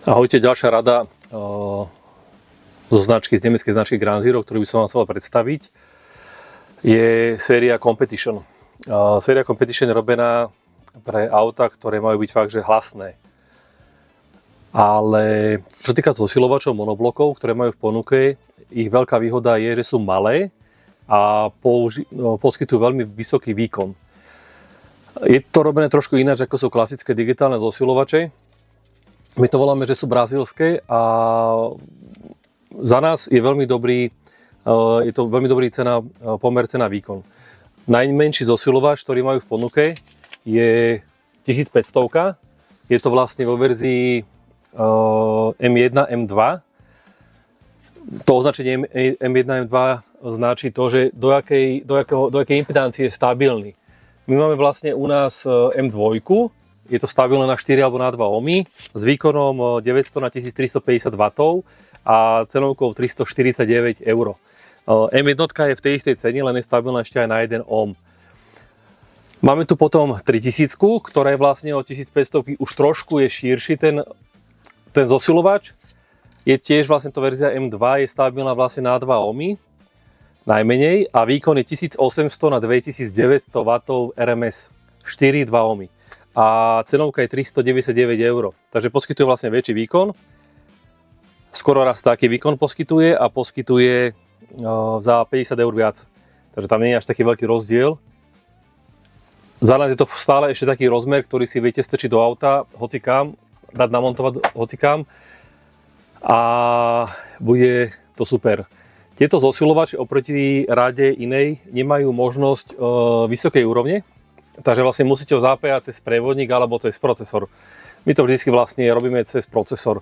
Ahojte, ďalšia rada zo nemeckej značky Ground Zero, ktorú by som vám chcel predstaviť, je séria Competition. Séria Competition je robená pre auta, ktoré majú byť fakt, že hlasné. Ale čo týka zosilovačov monoblokov, ktoré majú v ponuke, ich veľká výhoda je, že sú malé a poskytujú veľmi vysoký výkon. Je to robené trošku ináč, ako sú klasické digitálne zosilovače. My to voláme, že sú brazílske a za nás je veľmi dobrý, je to veľmi dobrý pomer cena výkon. Najmenší zosilovač, ktorý majú v ponuke, je 1500. Je to vlastne vo verzii M1, M2. To označenie M1, M2 značí to, že do jakej impedancie je stabilný. My máme vlastne u nás M2, je to stabilné na 4 alebo na 2 ohmy s výkonom 900 na 1350 W a cenovkou 349 €. M1 je v tej istej cene, len je stabilná ešte aj na 1 ohm. Máme tu potom 3000, ktorá je vlastne od 1500 už trošku je širší ten zosilovač. Je tiež vlastne to verzia M2, je stabilná vlastne na 2 ohmy najmenej a výkon je 1800 na 2900 W RMS 4,2 ohmy. A cenovka je 399 €. Takže poskytuje vlastne väčší výkon. Skoro raz taký výkon poskytuje a poskytuje za 50 € viac. Takže tam nie je až taký veľký rozdiel. Za nás je to stále ešte taký rozmer, ktorý si viete strčiť do auta hocikam, dať namontovať hocikam a bude to super. Tieto zosilovače oproti rade inej nemajú možnosť vysokej úrovne, takže vlastne musíte ho zapájať cez prevodník alebo cez procesor. My to vždycky vlastne robíme cez procesor.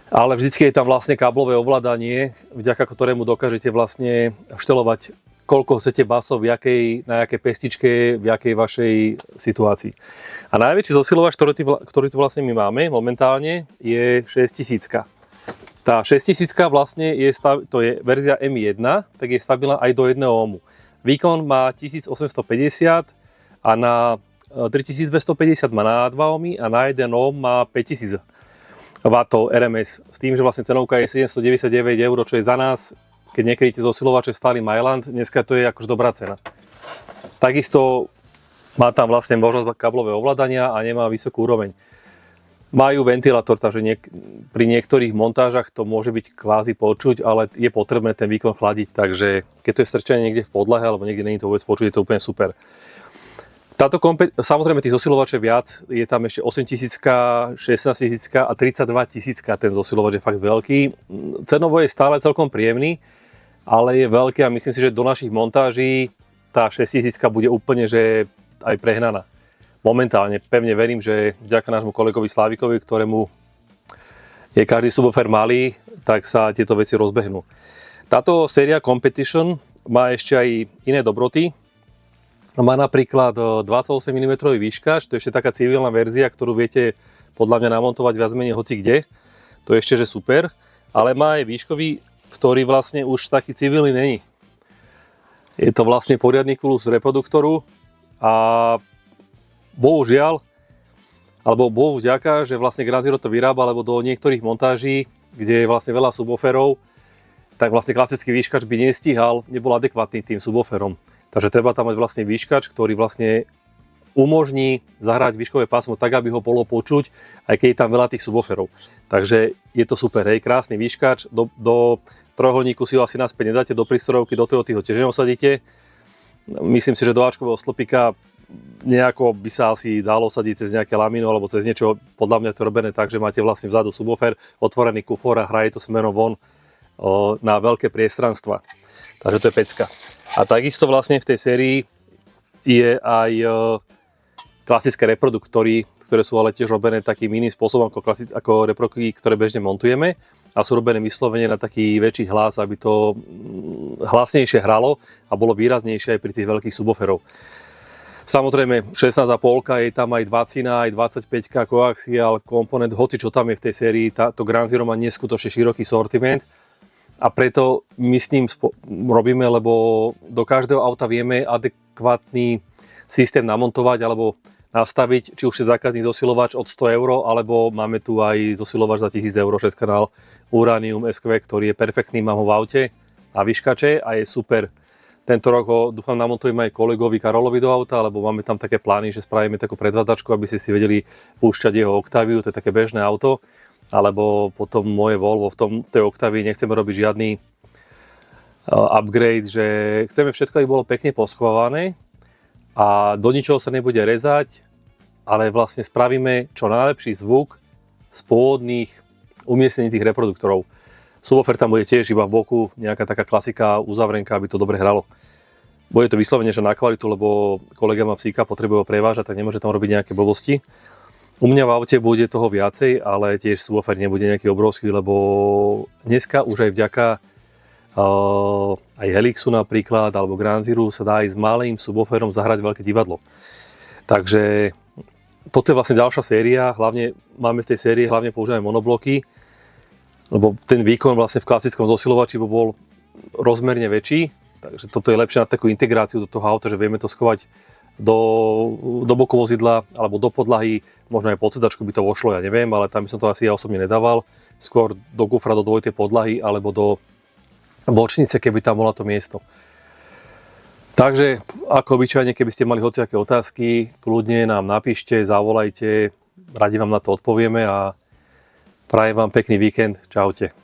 Ale vždycky je tam vlastne káblové ovládanie, vďaka ktorému dokážete vlastne štelovať, koľko chcete basov, na jakej pestičke, v jakej vašej situácii. A najväčší zosilovač, ktorý tu vlastne my máme momentálne, je 6000. Tá 6000 vlastne to je verzia M1, tak je stabilná aj do 1 ohmu. Výkon má 1850 a na 3250 má na 2 ohmy a na 1 ohm má 5000 W RMS. S tým, že vlastne cenovka je 799 €, čo je za nás, keď nekryjete zosilovače stály Myland, dneska to je akož dobrá cena. Takisto má tam vlastne možnosť káblové ovládania a nemá vysokú úroveň. Majú ventilátor, takže pri niektorých montážach to môže byť kvázi počuť, ale je potrebné ten výkon chladiť, takže keď to je strčené niekde v podlahe alebo niekde nie je to vôbec počuť, je to úplne super. Samozrejme tých zosilovačov viac, je tam ešte 8000, 16000 a 32000, ten zosilovač je fakt veľký. Cenovo je stále celkom príjemný, ale je veľký a myslím si, že do našich montáží tá 6000 bude úplne že aj prehnaná. Momentálne pevne verím, že vďaka nášmu kolegovi Slávikovi, ktorému je každý subwoofer malý, tak sa tieto veci rozbehnú. Táto séria Competition má ešte aj iné dobroty. Má napríklad 28 mm výškač, to je ešte taká civilná verzia, ktorú viete podľa mňa namontovať viac menej hoci kde. To je ešte že super, ale má aj výškový, ktorý vlastne už taký civilný není. Je to vlastne poriadny kulus z reproduktoru a bohužiaľ, alebo Bohu vďaka, že vlastne Ground Zero to vyrába, lebo do niektorých montáží, kde je vlastne veľa subwooferov, tak vlastne klasický výškač by nestíhal, nebol adekvátny tým subwooferom. Takže treba tam mať vlastne výškač, ktorý vlastne umožní zahrať výškové pásmo tak, aby ho bolo počuť, aj keď je tam veľa tých subwooferov. Takže je to super, hej, krásny výškač, do trojholníku si ho asi naspäť nedáte, do prístrojovky, do Toyoty ho tiež neosadíte. Myslím si, že do áčkového stĺpika nejako by sa asi dalo sadiť cez nejaké lamino alebo cez niečo, podľa mňa to je robené tak, že máte vlastne vzadu subwoofer, otvorený kufor a hraje to smerom von na veľké priestranstva. Takže to je pecka. A takisto vlastne v tej sérii je aj klasické reproduktory, ktoré sú ale tiež robené takým iným spôsobom ako reproduktory, ktoré bežne montujeme a sú robené vyslovene na taký väčší hlas, aby to hlasnejšie hralo a bolo výraznejšie aj pri tých veľkých subwooferov. Samozrejme 16,5 je tam aj 20, aj 25 koaxiál komponent, hoci čo tam je v tej sérii, to Ground Zero má neskutočne široký sortiment. A preto my s ním robíme, lebo do každého auta vieme adekvátny systém namontovať alebo nastaviť, či už je zákazník zosilovač od 100 €, alebo máme tu aj zosilovač za 1000 €, 6 kanál Uranium SQ, ktorý je perfektný, mám ho v aute a vyškače a je super. Tento rok ho dúfam namontujem aj kolegovi Karolovi do auta, lebo máme tam také plány, že spravíme takú predvádzačku, aby ste si vedeli púšťať jeho Octaviu, to je také bežné auto, alebo potom moje Volvo v tej Octavii nechceme robiť žiadny upgrade, že chceme všetko, aby bolo pekne poschované a do ničoho sa nebude rezať, ale vlastne spravíme čo najlepší zvuk z pôvodných umiestnení tých reproduktorov. Subwoofer tam bude tiež iba v boku, nejaká taká klasika, uzavrenka, aby to dobre hralo. Bude to vyslovene, že na kvalitu, lebo kolega má psíka, potrebuje ho prevážať, tak nemôže tam robiť nejaké blbosti. U mňa v aute bude toho viacej, ale tiež subwoofer nebude nejaký obrovský, lebo dneska už aj vďaka aj Helixu napríklad, alebo Grand Zero sa dá aj s malým subwooferom zahrať veľké divadlo. Takže toto je vlastne ďalšia séria, hlavne máme z tej série, hlavne používame monobloky, lebo ten výkon vlastne v klasickom zosilovači by bol rozmerne väčší, takže toto je lepšie na takú integráciu do toho auta, že vieme to schovať do boku vozidla alebo do podlahy, možno aj pod sedačku by to vošlo, ja neviem, ale tam by som to asi ja osobne nedával, skôr do kufra, do dvojitej podlahy alebo do bočnice, keby tam bola to miesto. Takže ako obyčajne, keby ste mali hociaké otázky, kľudne nám napíšte, zavolajte, radi vám na to odpovieme a prajem vám pekný víkend. Čaute.